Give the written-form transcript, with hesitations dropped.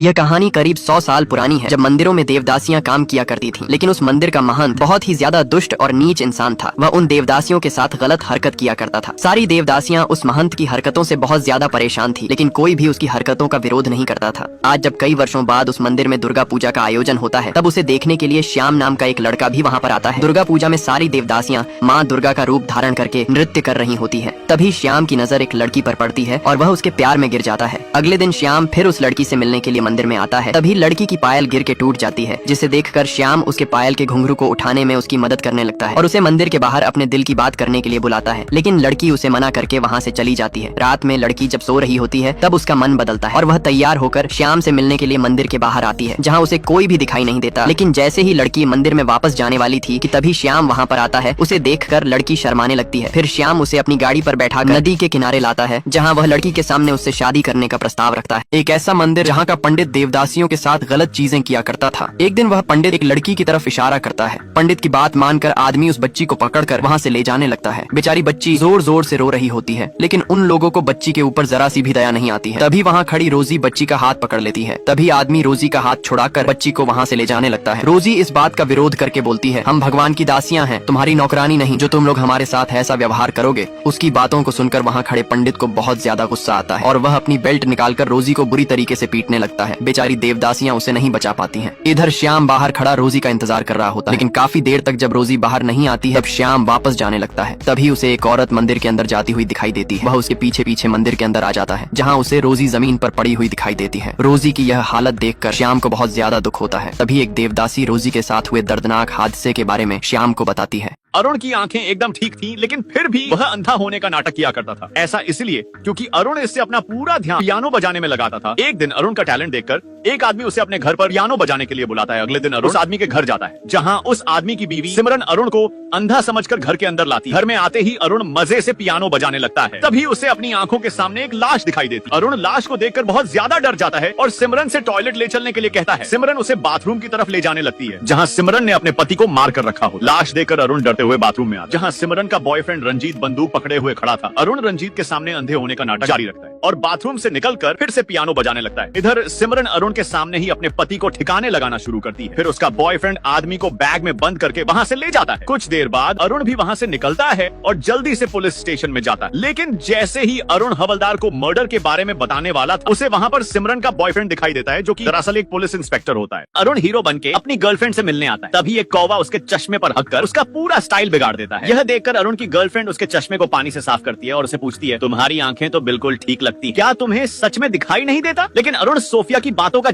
यह कहानी करीब 100 साल पुरानी है, जब मंदिरों में देवदासियां काम किया करती थीं। लेकिन उस मंदिर का महंत बहुत ही ज्यादा दुष्ट और नीच इंसान था। वह उन देवदासियों के साथ गलत हरकत किया करता था। सारी देवदासियां उस महंत की हरकतों से बहुत ज्यादा परेशान थी, लेकिन कोई भी उसकी हरकतों का विरोध नहीं करता था। आज जब कई वर्षों बाद उस मंदिर में दुर्गा पूजा का आयोजन होता है, तब उसे देखने के लिए श्याम नाम का एक लड़का भी वहाँ पर आता है। दुर्गा पूजा में सारी देवदासियां माँ दुर्गा का रूप धारण करके नृत्य कर रही होती है। तभी श्याम की नजर एक लड़की पर पड़ती है और वह उसके प्यार में गिर जाता है। अगले दिन श्याम फिर उस लड़की से मिलने के लिए मंदिर में आता है। तभी लड़की की पायल गिर के टूट जाती है, जिसे देखकर श्याम उसके पायल के घुंघरू को उठाने में उसकी मदद करने लगता है और उसे मंदिर के बाहर अपने दिल की बात करने के लिए बुलाता है। लेकिन लड़की उसे मना करके वहाँ से चली जाती है। रात में लड़की जब सो रही होती है, तब उसका मन बदलता है और वह तैयार होकर श्याम से मिलने के लिए मंदिर के बाहर आती है, जहाँ उसे कोई भी दिखाई नहीं देता। लेकिन जैसे ही लड़की मंदिर में वापस जाने वाली थी कि तभी श्याम वहाँ पर आता है। उसे देखकर लड़की शर्माने लगती है। फिर श्याम उसे अपनी गाड़ी पर बैठाकर नदी के किनारे लाता है, जहाँ वह लड़की के सामने उससे शादी करने का प्रस्ताव रखता है। एक ऐसा मंदिर जहाँ का पंडित देवदासियों के साथ गलत चीजें किया करता था। एक दिन वह पंडित एक लड़की की तरफ इशारा करता है। पंडित की बात मानकर आदमी उस बच्ची को पकड़कर वहाँ से ले जाने लगता है। बेचारी बच्ची जोर जोर से रो रही होती है, लेकिन उन लोगों को बच्ची के ऊपर जरा सी भी दया नहीं आती है। तभी वहाँ खड़ी रोजी बच्ची का हाथ पकड़ लेती है। तभी आदमी रोजी का हाथ छुड़ाकर बच्ची को वहाँ से ले जाने लगता है। रोजी इस बात का विरोध करके बोलती है, हम भगवान की दासियां हैं, तुम्हारी नौकरानी नहीं, जो तुम लोग हमारे साथ ऐसा व्यवहार करोगे। उसकी बातों को सुनकर वहाँ खड़े पंडित को बहुत ज्यादा गुस्सा आता है और वह अपनी बेल्ट निकालकर रोजी को बुरी तरीके से पीटने लगता है। बेचारी देवदासियां उसे नहीं बचा पाती हैं। इधर श्याम बाहर खड़ा रोजी का इंतजार कर रहा होता है, लेकिन काफी देर तक जब रोजी बाहर नहीं आती है, तब श्याम वापस जाने लगता है। तभी उसे एक औरत मंदिर के अंदर जाती हुई दिखाई देती है। वह उसके पीछे पीछे मंदिर के अंदर आ जाता है, जहाँ उसे रोजी जमीन पर पड़ी हुई दिखाई देती है। रोजी की यह हालत देखकर श्याम को बहुत ज्यादा दुख होता है। तभी एक देवदासी रोजी के साथ हुए दर्दनाक हादसे के बारे में श्याम को बताती है। अरुण की आंखें एकदम ठीक थीं, लेकिन फिर भी वह अंधा होने का नाटक किया करता था। ऐसा इसलिए क्योंकि अरुण इससे अपना पूरा ध्यान पियानो बजाने में लगाता था। एक दिन अरुण का टैलेंट देखकर एक आदमी उसे अपने घर पर पियानो बजाने के लिए बुलाता है। अगले दिन अरुण उस आदमी के घर जाता है, जहां उस आदमी की बीवी सिमरन अरुण को अंधा समझकर घर के अंदर लाती है। घर में आते ही अरुण मजे से पियानो बजाने लगता है। तभी उसे अपनी आंखों के सामने एक लाश दिखाई देती है। अरुण लाश को देखकर बहुत ज्यादा डर जाता है और सिमरन से टॉयलेट ले चलने के लिए कहता है। सिमरन उसे बाथरूम की तरफ ले जाने लगती है, जहाँ सिमरन ने अपने पति को मार कर रखा हो। लाश देखकर अरुण डरते हुए बाथरूम में आता है, जहाँ सिमरन का बॉयफ्रेंड रंजीत बंदूक पकड़े हुए खड़ा था। अरुण रंजीत के सामने अंधे होने का नाटक जारी रखता है और बाथरूम से निकलकर फिर से पियानो बजाने लगता है। इधर सिमरन अरुण के सामने ही अपने पति को ठिकाने लगाना शुरू करती है। फिर उसका बॉयफ्रेंड आदमी को बैग में बंद करके वहाँ से ले जाता है। कुछ देर बाद अरुण भी वहाँ से निकलता है और जल्दी से पुलिस स्टेशन में जाता है। लेकिन जैसे ही अरुण हवलदार को मर्डर के बारे में बताने वाला था, उसे वहाँ पर सिमरन का बॉयफ्रेंड दिखाई देता है, जो कि दरअसल एक पुलिस इंस्पेक्टर होता है। अरुण हीरो बनके अपनी गर्लफ्रेंड से मिलने आता है। तभी एक कौवा उसके चश्मे पर हक कर उसका पूरा स्टाइल बिगाड़ देता है। यह देखकर अरुण की गर्लफ्रेंड उसके चश्मे को पानी से साफ करती है और उसे पूछती है, तुम्हारी आंखें तो बिल्कुल ठीक लगती, क्या तुम्हें सच में दिखाई नहीं देता? लेकिन अरुण सोफिया की बातों